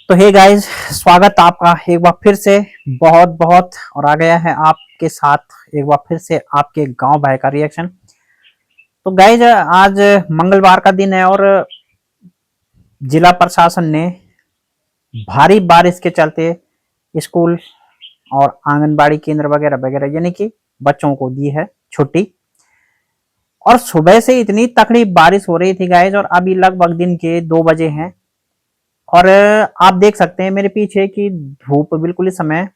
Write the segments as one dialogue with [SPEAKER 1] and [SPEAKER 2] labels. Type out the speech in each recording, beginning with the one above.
[SPEAKER 1] तो hey guys, स्वागत आपका एक बार फिर से बहुत बहुत और आ गया है आपके साथ एक बार फिर से आपके गांव भाई का रिएक्शन। तो गाइस, आज मंगलवार का दिन है और जिला प्रशासन ने भारी बारिश के चलते स्कूल और आंगनबाड़ी केंद्र वगैरह वगैरह यानी कि बच्चों को दी है छुट्टी। और सुबह से इतनी तकड़ी बारिश हो रही थी गाइस, और अभी लगभग दिन के 2 बजे हैं। और आप देख सकते हैं मेरे पीछे की धूप बिल्कुल इस समय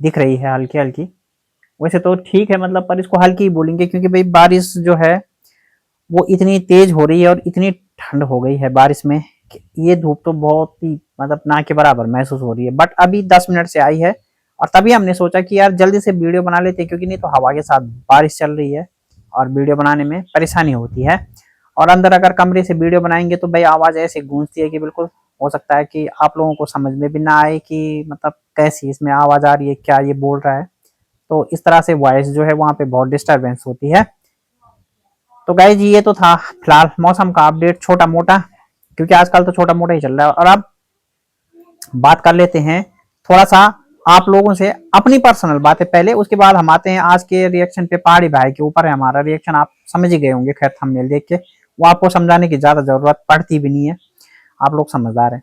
[SPEAKER 1] दिख रही है हल्की हल्की। वैसे तो ठीक है मतलब, पर इसको हल्की ही बोलेंगे क्योंकि भाई बारिश जो है वो इतनी तेज हो रही है और इतनी ठंड हो गई है बारिश में कि ये धूप तो बहुत ही मतलब ना के बराबर महसूस हो रही है। बट अभी 10 मिनट से आई है और तभी हमने सोचा कि यार जल्दी से वीडियो बना लेते, क्योंकि नहीं तो हवा के साथ बारिश चल रही है और वीडियो बनाने में परेशानी होती है। और अंदर अगर कमरे से वीडियो बनाएंगे तो भाई आवाज ऐसे गूंजती है कि बिल्कुल हो सकता है कि आप लोगों को समझ में भी ना आए कि मतलब कैसी इसमें आवाज आ रही है, क्या ये बोल रहा है। तो इस तरह से वॉइस जो है वहां पे बहुत डिस्टरबेंस होती है। तो गाइज ये तो था फिलहाल मौसम का अपडेट छोटा मोटा, क्योंकि आजकल तो छोटा मोटा ही चल रहा है। और अब बात कर लेते हैं थोड़ा सा आप लोगों से अपनी पर्सनल बातें पहले, उसके बाद हम आते हैं आज के रिएक्शन पे। पहाड़ी भाई के ऊपर है हमारा रिएक्शन, आप समझ ही गए होंगे खैर थंबनेल देख के, वो आपको समझाने की ज्यादा जरूरत पड़ती भी नहीं है, आप लोग समझदार हैं।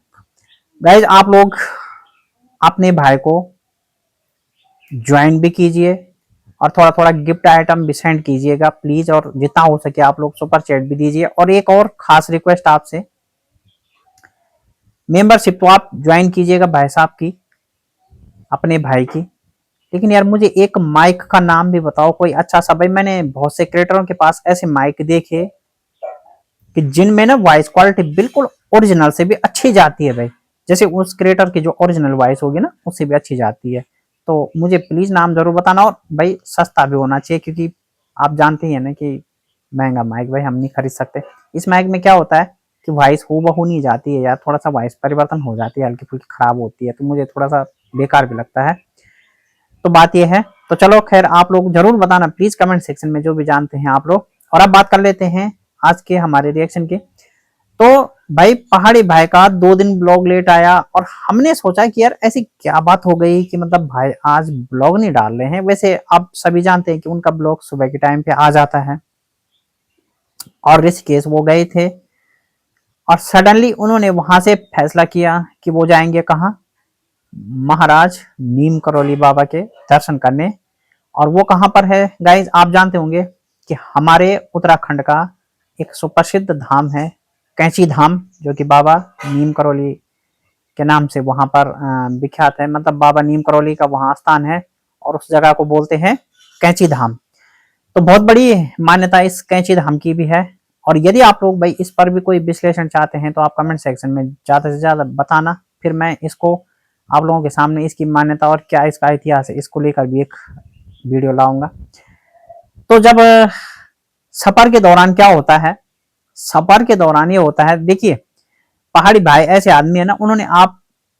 [SPEAKER 1] गाइज आप लोग अपने भाई को ज्वाइन भी कीजिए और थोड़ा थोड़ा गिफ्ट आइटम भी सेंड कीजिएगा प्लीज, और जितना हो सके आप लोग सुपर चैट भी दीजिए। और एक और खास रिक्वेस्ट आपसे, मेंबरशिप तो आप ज्वाइन कीजिएगा भाई साहब की, अपने भाई की। लेकिन यार मुझे एक माइक का नाम भी बताओ कोई अच्छा सा। भाई मैंने बहुत से क्रिएटरों के पास ऐसे माइक देखे कि जिनमें ना वॉइस क्वालिटी बिल्कुल ओरिजिनल से भी अच्छी जाती है भाई, जैसे उस क्रिएटर की जो ओरिजिनल वॉइस होगी ना उससे भी अच्छी जाती है। तो मुझे प्लीज नाम जरूर बताना, और भाई सस्ता भी होना चाहिए, क्योंकि आप जानते ही है ना कि महंगा माइक भाई हम नहीं खरीद सकते। इस माइक में क्या होता है कि वॉइस हूबहू नहीं जाती है यार, थोड़ा सा वॉइस परिवर्तन हो जाती है, हल्की फुल्की खराब होती है, तो मुझे थोड़ा सा बेकार भी लगता है। तो बात यह है। तो चलो खैर, आप लोग जरूर बताना प्लीज कमेंट सेक्शन में जो भी जानते हैं आप लोग। और अब बात कर लेते हैं आज के हमारे रिएक्शन के। तो भाई पहाड़ी भाई का 2 दिन ब्लॉग लेट आया और हमने सोचा कि यार ऐसी क्या बात हो गई कि मतलब भाई आज ब्लॉग नहीं डाल रहे हैं। वैसे आप सभी जानते हैं कि उनका ब्लॉग सुबह के टाइम पे आ जाता है, और ऋषिकेश वो गए थे और सडनली उन्होंने वहां से फैसला किया कि वो जाएंगे कहाँ, महाराज नीम करौली बाबा के दर्शन करने। और वो कहाँ पर है गाइज, आप जानते होंगे कि हमारे उत्तराखंड का एक सुप्रसिद्ध धाम है कैंची धाम, जो कि बाबा नीम करौली के नाम से वहां पर विख्यात है। मतलब बाबा नीम करौली का वहां स्थान है और उस जगह को बोलते हैं कैंची धाम। तो बहुत बड़ी मान्यता इस कैंची धाम की भी है। और यदि आप लोग भाई इस पर भी कोई विश्लेषण चाहते हैं तो आप कमेंट सेक्शन में ज्यादा से ज्यादा बताना, फिर मैं इसको आप लोगों के सामने इसकी मान्यता और क्या इसका इतिहास है इसको लेकर भी एक वीडियो लाऊंगा। तो जब सफर के दौरान क्या होता है, सफर के दौरान ये होता है, देखिए पहाड़ी भाई ऐसे आदमी है ना, उन्होंने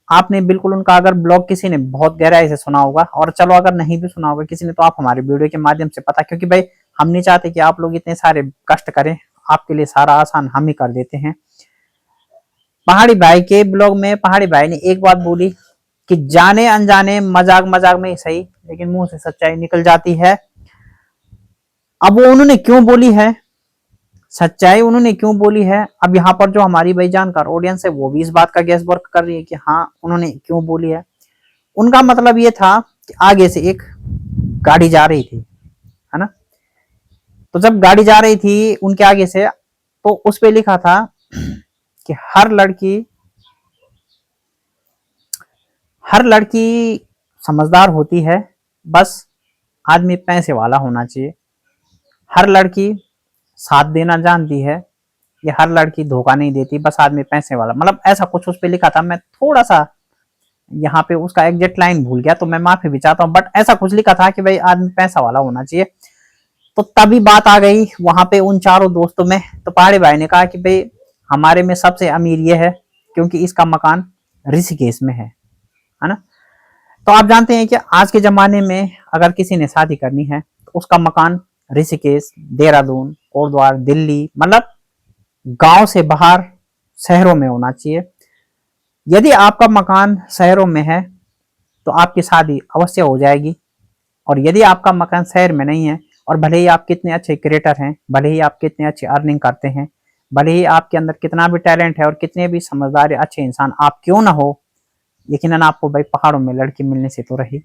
[SPEAKER 1] आपने बिल्कुल उनका अगर ब्लॉग किसी ने बहुत गहराई से सुना होगा, और चलो अगर नहीं भी सुना होगा किसी ने तो आप हमारे वीडियो के माध्यम से पता, क्योंकि भाई हम नहीं चाहते कि आप लोग इतने सारे कष्ट करें, आपके लिए सारा आसान हम ही कर देते हैं। पहाड़ी भाई के ब्लॉग में पहाड़ी भाई ने एक बात बोली कि जाने अनजाने मजाक मजाक में ही सही, लेकिन मुंह से सच्चाई निकल जाती है। अब वो उन्होंने क्यों बोली है, सच्चाई उन्होंने क्यों बोली है, अब यहाँ पर जो हमारी भाई जानकार ऑडियंस है वो भी इस बात का गैस वर्क कर रही है कि हाँ उन्होंने क्यों बोली है। उनका मतलब ये था कि आगे से एक गाड़ी जा रही थी, है ना। तो जब गाड़ी जा रही थी उनके आगे से, तो उस पे लिखा था कि हर लड़की समझदार होती है, बस आदमी पैसे वाला होना चाहिए। हर लड़की साथ देना जानती है, ये हर लड़की धोखा नहीं देती, बस आदमी पैसे वाला, मतलब ऐसा कुछ उस पे लिखा था। मैं थोड़ा सा यहाँ पे उसका एग्जैक्ट लाइन भूल गया तो मैं माफी भी चाहता हूँ, बट ऐसा कुछ लिखा था कि भाई आदमी पैसा वाला होना चाहिए। तो तभी बात आ गई वहां पे उन चारों दोस्तों में। तो पहाड़ी भाई ने कहा कि भाई हमारे में सबसे अमीर ये है क्योंकि इसका मकान ऋषिकेश में है ना। तो आप जानते हैं कि आज के जमाने में अगर किसी ने शादी करनी है तो उसका मकान ऋषिकेश, देहरादून, कोटद्वार, दिल्ली, मतलब गांव से बाहर शहरों में होना चाहिए। यदि आपका मकान शहरों में है तो आपकी शादी अवश्य हो जाएगी, और यदि आपका मकान शहर में नहीं है, और भले ही आप कितने अच्छे क्रिएटर हैं, भले ही आप कितने अच्छे अर्निंग करते हैं, भले ही आपके अंदर कितना भी टैलेंट है और कितने भी समझदार अच्छे इंसान आप क्यों ना हो, यकीनन आपको भाई पहाड़ों में लड़की मिलने से तो रही।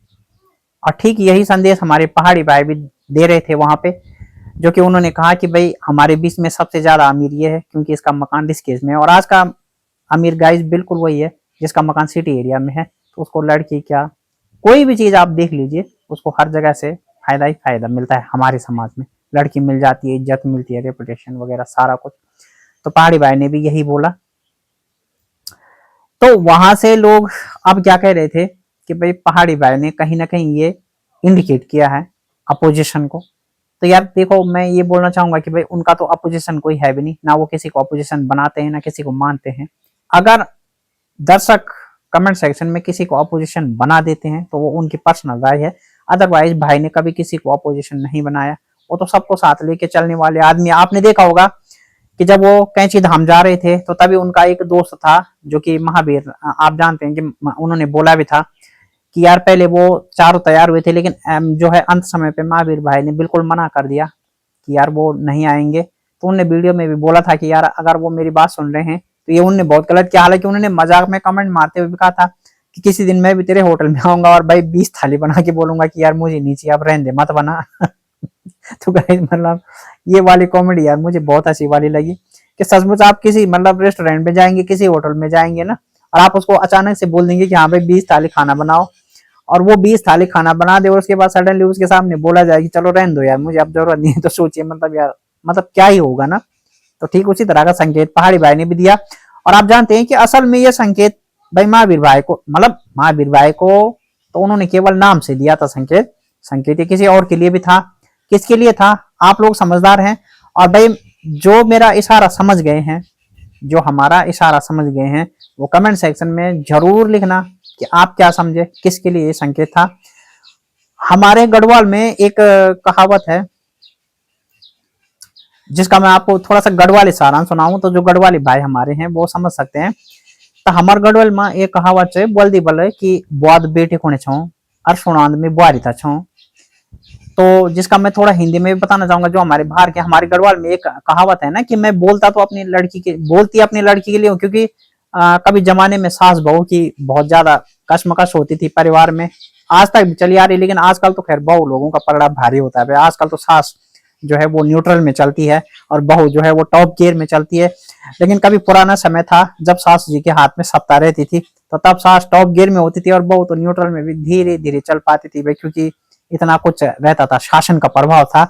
[SPEAKER 1] और ठीक यही संदेश हमारे पहाड़ी भाई भी दे रहे थे वहां पे, जो कि उन्होंने कहा कि भाई हमारे बीच में सबसे ज्यादा अमीर ये है क्योंकि इसका मकान ऋषिकेश में है, और आज का अमीर गाइस बिल्कुल वही है जिसका मकान सिटी एरिया में है। तो उसको लड़की क्या, कोई भी चीज आप देख लीजिए, उसको हर जगह से फायदा ही फायदा मिलता है। हमारे समाज में लड़की मिल जाती है, इज्जत मिलती है, रेपुटेशन वगैरह सारा कुछ। तो पहाड़ी भाई ने भी यही बोला। तो वहां से लोग अब क्या कह रहे थे कि भाई पहाड़ी भाई ने कहीं ना कहीं ये इंडिकेट किया है अपोजिशन को। तो यार देखो, मैं ये बोलना चाहूंगा कि भाई उनका तो अपोजिशन कोई है भी नहीं, ना वो किसी को अपोजिशन बनाते हैं ना किसी को मानते हैं। अगर दर्शक कमेंट सेक्शन में किसी को अपोजिशन बना देते हैं तो वो उनकी पर्सनल राय है, अदरवाइज भाई ने कभी किसी को अपोजिशन नहीं बनाया। वो तो सबको साथ लेके चलने वाले आदमी। आपने देखा होगा कि जब वो कैंची धाम जा रहे थे तो तभी उनका एक दोस्त था जो कि महावीर, आप जानते हैं कि उन्होंने बोला भी था कि यार पहले वो चारों तैयार हुए थे, लेकिन जो है अंत समय पे महावीर भाई ने बिल्कुल मना कर दिया कि यार वो नहीं आएंगे। तो उन्होंने वीडियो में भी बोला था कि यार अगर वो मेरी बात सुन रहे हैं तो ये उन्होंने बहुत गलत किया। हालांकि उन्होंने मजाक में कमेंट मारते हुए भी कहा था कि किसी दिन मैं भी तेरे होटल में आऊंगा और भाई 20 थाली बना के बोलूंगा कि यार मुझे नीचे अब रहने दे, मत बना। तो गाइस मतलब ये वाली कॉमेडी यार मुझे बहुत हंसी वाली लगी कि सचमुच आप किसी मतलब रेस्टोरेंट में जाएंगे, किसी होटल में जाएंगे ना, और आप उसको अचानक से बोल देंगे कि हाँ भाई 20 थाली खाना बनाओ, और वो 20 थाली खाना बना दे और उसके बाद सडनली उसके सामने बोला जाए कि चलो रहने दो यार मुझे अब जरूरत नहीं है, तो सोचिए मतलब यार मतलब क्या ही होगा ना। तो ठीक उसी तरह का संकेत पहाड़ी भाई ने भी दिया। और आप जानते हैं कि असल में ये संकेत भाई महावीर भाई को, मतलब महावीर भाई को तो उन्होंने केवल नाम से दिया था संकेत, संकेत ये किसी और के लिए भी था। किसके लिए था आप लोग समझदार हैं, और भाई जो मेरा इशारा समझ गए हैं, जो हमारा इशारा समझ गए हैं, वो कमेंट सेक्शन में जरूर लिखना कि आप क्या समझे, किसके लिए ये संकेत था। हमारे गढ़वाल में एक कहावत है जिसका मैं आपको थोड़ा सा गढ़वाली सारांश सुनाऊं तो जो गढ़वाली भाई हमारे हैं वो समझ सकते हैं। तो हमारे गढ़वाल में एक कहावत है, बोलती बोले कि बुआद बेटे कोने छो और सुनांद में बुआरी था छो। तो जिसका मैं थोड़ा हिंदी में भी बताना चाहूंगा। जो हमारे बाहर के हमारे गढ़वाल में एक कहावत है ना कि मैं बोलता तो अपनी लड़की के, बोलती अपनी लड़की के लिए हूँ, क्योंकि कभी जमाने में सास बहू की बहुत ज्यादा कशमकश होती थी परिवार में, आज तक भी चली आ रही, लेकिन आजकल तो खैर बहू लोगों का पलड़ा भारी होता है। आजकल तो सास जो है वो न्यूट्रल में चलती है और बहू जो है वो टॉप गियर में चलती है। लेकिन कभी पुराना समय था जब सास जी के हाथ में सत्ता रहती थी, तो तब सास टॉप गियर में होती थी और बहू तो न्यूट्रल में भी धीरे धीरे चल पाती थी भाई, क्योंकि इतना कुछ रहता था, शासन का प्रभाव था।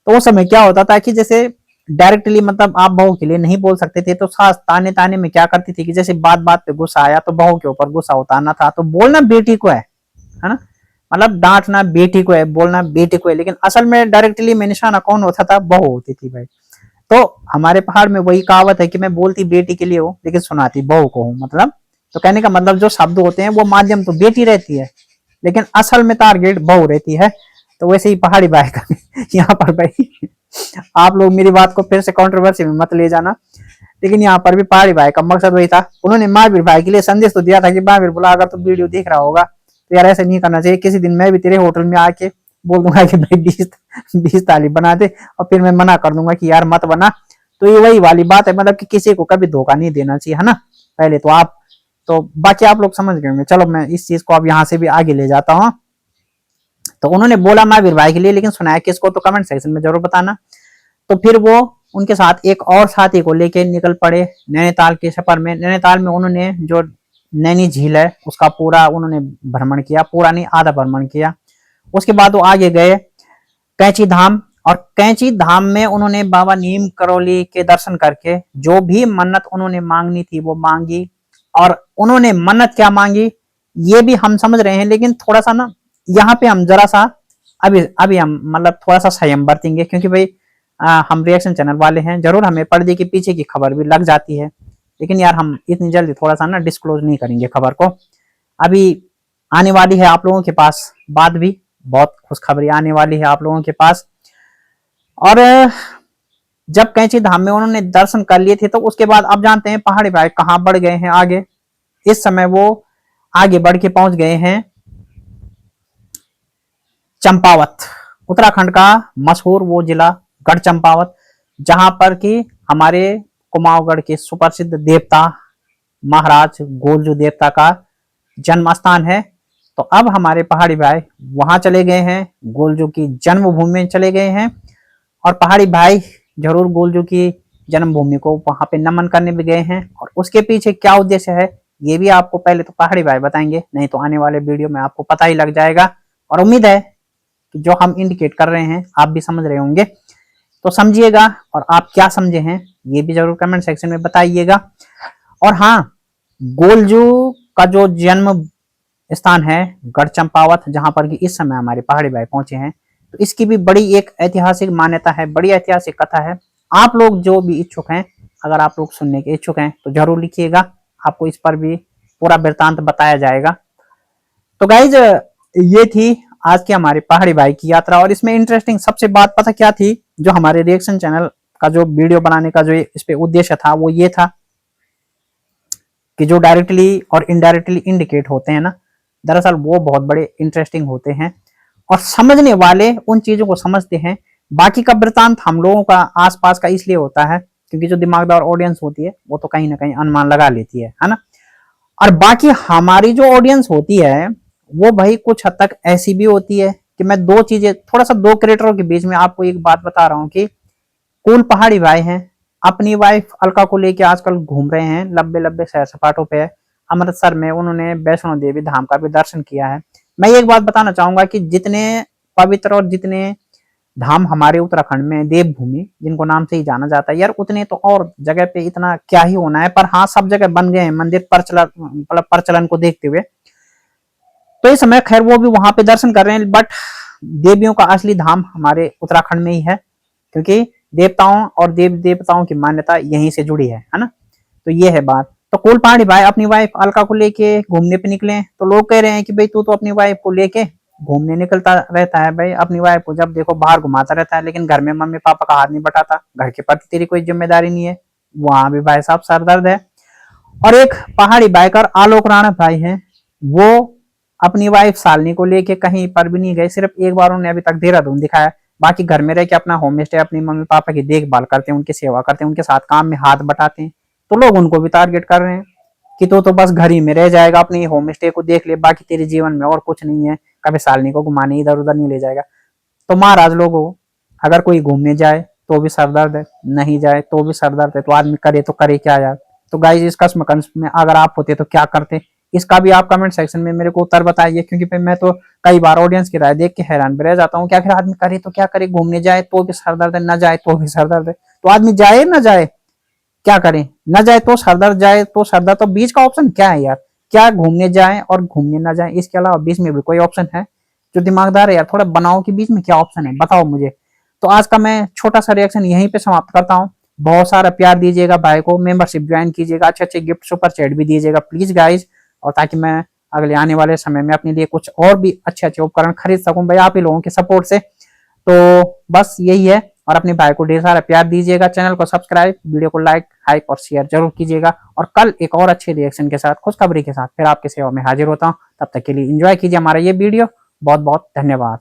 [SPEAKER 1] तो उस समय क्या होता था कि जैसे डायरेक्टली मतलब आप बहू के लिए नहीं बोल सकते थे, तो सास ताने ताने में क्या करती थी कि जैसे बात बात पे गुस्सा आया तो बहू के ऊपर गुस्सा उतारना था, तो बोलना बेटी को है ना, मतलब डांटना बेटी को है, बोलना बेटी को है, लेकिन असल में डायरेक्टली में निशाना कौन होता था, बहू होती थी भाई। तो हमारे पहाड़ में वही कहावत है कि मैं बोलती बेटी के लिए हूँ लेकिन सुनाती बहू को हूँ, मतलब तो कहने का मतलब जो शब्द होते हैं वो माध्यम तो बेटी रहती है लेकिन असल में टारगेट बहू रहती है। तो वैसे ही पहाड़ी भाई का यहाँ पर भाई आप लोग मेरी बात को फिर से कंट्रोवर्सी में मत ले जाना, लेकिन यहाँ पर भी पहाड़ी भाई का मकसद वही था। उन्होंने महावीर भाई के लिए संदेश तो दिया था कि महावीर बोला अगर तू वीडियो देख रहा होगा तो यार ऐसे नहीं करना चाहिए, किसी दिन मैं भी तेरे होटल में आके बोल दूंगा कि भाई 20 थाली बना दे और फिर मैं मना कर दूंगा कि यार मत बना। तो ये वही वाली बात है, मतलब कि किसी को कभी धोखा नहीं देना चाहिए, है ना। पहले तो आप, तो बाकी आप लोग समझ गए होंगे। चलो मैं इस चीज को अब यहाँ से भी आगे ले जाता हूँ। तो उन्होंने बोला महावीर भाई के लिए, लेकिन सुनाया किसको तो कमेंट सेक्शन में जरूर बताना। तो फिर वो उनके साथ एक और साथी को लेके निकल पड़े नैनीताल के सफर में। नैनीताल में उन्होंने जो नैनी झील है उसका पूरा उन्होंने भ्रमण किया, पूरा नहीं आधा भ्रमण किया। उसके बाद वो आगे गए कैंची धाम, और कैंची धाम में उन्होंने बाबा नीम करौली के दर्शन करके जो भी मन्नत उन्होंने मांगनी थी वो मांगी। और उन्होंने मन्नत क्या मांगी ये भी हम समझ रहे हैं, लेकिन थोड़ा सा ना यहाँ पे हम जरा सा अभी हम मतलब थोड़ा सा संयम बरतेंगे, क्योंकि भाई हम रिएक्शन चैनल वाले हैं, जरूर हमें पर्दे के पीछे की खबर भी लग जाती है, लेकिन यार हम इतनी जल्दी थोड़ा सा ना डिस्क्लोज नहीं करेंगे खबर को। अभी आने वाली है आप लोगों के पास बाद भी बहुत खुशखबरी आने वाली है आप लोगों के पास। और जब कैंची धाम में उन्होंने दर्शन कर लिए थे तो उसके बाद अब जानते हैं पहाड़ी भाई कहाँ बढ़ गए हैं आगे। इस समय वो आगे बढ़ के पहुंच गए हैं चंपावत, उत्तराखंड का मशहूर वो जिला गढ़ चंपावत, जहां पर कि हमारे कुमाऊगढ़ के सुप्रसिद्ध देवता महाराज गोलजू देवता का जन्म स्थान है। तो अब हमारे पहाड़ी भाई वहां चले गए हैं, गोलजू की जन्मभूमि में चले गए हैं, और पहाड़ी भाई जरूर गोलजू की जन्मभूमि को वहां पे नमन करने भी गए हैं। और उसके पीछे क्या उद्देश्य है ये भी आपको पहले तो पहाड़ी भाई बताएंगे, नहीं तो आने वाले वीडियो में आपको पता ही लग जाएगा। और उम्मीद है कि जो हम इंडिकेट कर रहे हैं आप भी समझ रहे होंगे, तो समझिएगा, और आप क्या समझे हैं ये भी जरूर कमेंट सेक्शन में बताइएगा। और हाँ, गोलजू का जो जन्म स्थान है गढ़ चंपावत, जहां पर कि इस समय हमारे पहाड़ी भाई पहुंचे हैं, तो इसकी भी बड़ी एक ऐतिहासिक मान्यता है, बड़ी ऐतिहासिक कथा है। आप लोग जो भी इच्छुक हैं, अगर आप लोग सुनने के इच्छुक हैं तो जरूर लिखिएगा, आपको इस पर भी पूरा वृतांत बताया जाएगा। तो गाइज ये थी आज की हमारी पहाड़ी भाई की यात्रा। और इसमें इंटरेस्टिंग सबसे बात पता क्या थी, जो हमारे रिएक्शन चैनल का जो वीडियो बनाने का जो इस पे उद्देश्य था वो ये था कि जो डायरेक्टली और इनडायरेक्टली इंडिकेट होते हैं ना, दरअसल वो बहुत बड़े इंटरेस्टिंग होते हैं, और समझने वाले उन चीजों को समझते हैं। बाकी का वृतांत हम लोगों का आसपास का इसलिए होता है क्योंकि जो दिमागदार ऑडियंस होती है वो तो कहीं ना कहीं अनुमान लगा लेती है ना। और बाकी हमारी जो ऑडियंस होती है वो भाई कुछ हद तक ऐसी भी होती है कि मैं दो चीजें थोड़ा सा दो क्रिएटरों के बीच में आपको एक बात बता रहा हूँ कि कूल पहाड़ी भाई हैं, अपनी वाइफ अलका को लेके आजकल घूम रहे हैं, लंबे लंबे सैर सपाटों पे। अमृतसर में उन्होंने वैष्णो देवी धाम का भी दर्शन किया है। मैं एक बात बताना चाहूंगा कि जितने पवित्र और जितने धाम हमारे उत्तराखंड में देवभूमि जिनको नाम से ही जाना जाता है यार, उतने तो और जगह पे इतना क्या ही होना है। पर हाँ, सब जगह बन गए हैं मंदिर प्रचलन को देखते हुए। तो इस समय खैर वो भी वहां पे दर्शन कर रहे हैं, बट देवियों का असली धाम हमारे उत्तराखंड में ही है, क्योंकि देवताओं और देव देवताओं की मान्यता यहीं से जुड़ी है ना। तो ये है बात। तो कुल पहाड़ी भाई अपनी वाइफ अलका को लेके घूमने पे निकले, तो लोग कह रहे हैं कि भाई तू तो अपनी वाइफ को लेके घूमने निकलता रहता है भाई, अपनी वाइफ को जब देखो बाहर घुमाता रहता है, लेकिन घर में मम्मी पापा का हाथ नहीं बटाता, घर के प्रति तेरी कोई जिम्मेदारी नहीं है। वहां भी भाई साहब सरदर्द है। और एक पहाड़ी बाइकर आलोक राणा भाई हैं, वो अपनी वाइफ शालिनी को लेके कहीं पर भी नहीं गए, सिर्फ एक बार उन्होंने अभी तक देहरादून दिखाया। बाकी घर में रह के अपना होम स्टे अपनी मम्मी पापा की देखभाल करते हैं, उनकी सेवा करते हैं, उनके साथ काम में हाथ बटाते हैं। तो लोग उनको भी टारगेट कर रहे हैं कि तो बस घर ही में रह जाएगा, अपनी होम स्टे को देख ले, बाकी तेरे जीवन में और कुछ नहीं है, कभी शालिनी को घुमाने इधर उधर नहीं ले जाएगा। तो महाराज लोगों, अगर कोई घूमने जाए तो भी सरदर्द है, नहीं जाए तो भी सरदर्द है, तो आदमी करे तो करे क्या यार। तो गाइस इस कसमकंस में अगर आप होते तो क्या करते, इसका भी आप कमेंट सेक्शन में मेरे को उत्तर बताइए, क्योंकि फिर मैं तो कई बार ऑडियंस की राय देख के हैरान भी रह जाता हूँ कि आखिर आदमी करे तो क्या करे, घूमने जाए तो भी सरदर्द है, न जाए तो भी सरदर्द है। तो आदमी जाए ना जाए, क्या करें, न जाए तो सरदर्द, जाए तो सरदर्द, तो बीच का ऑप्शन क्या है यार? क्या घूमने जाए और घूमने ना जाए, इसके अलावा बीच में भी कोई ऑप्शन है? जो दिमागदार है यार, थोड़ा बनाओ कि बीच में क्या ऑप्शन है, बताओ मुझे। तो आज का मैं छोटा सा रिएक्शन यहीं पे समाप्त करता हूँ। बहुत सारा प्यार दीजिएगा भाई को, मेंबरशिप ज्वाइन कीजिएगा, अच्छे अच्छे गिफ्ट सुपर चैट भी दीजिएगा प्लीज गाइज, और ताकि मैं अगले आने वाले समय में अपने लिए कुछ और भी अच्छे अच्छे उपकरण खरीद सकूं भाई आप ही लोगों के सपोर्ट से। तो बस यही है, और अपने भाई को ढेर सारा प्यार दीजिएगा, चैनल को सब्सक्राइब, वीडियो को लाइक हाइक और शेयर जरूर कीजिएगा। और कल एक और अच्छे रिएक्शन के साथ, खुशखबरी के साथ फिर आपके सेवा में हाजिर होता हूँ। तब तक के लिए एंजॉय कीजिए हमारा ये वीडियो। बहुत बहुत धन्यवाद।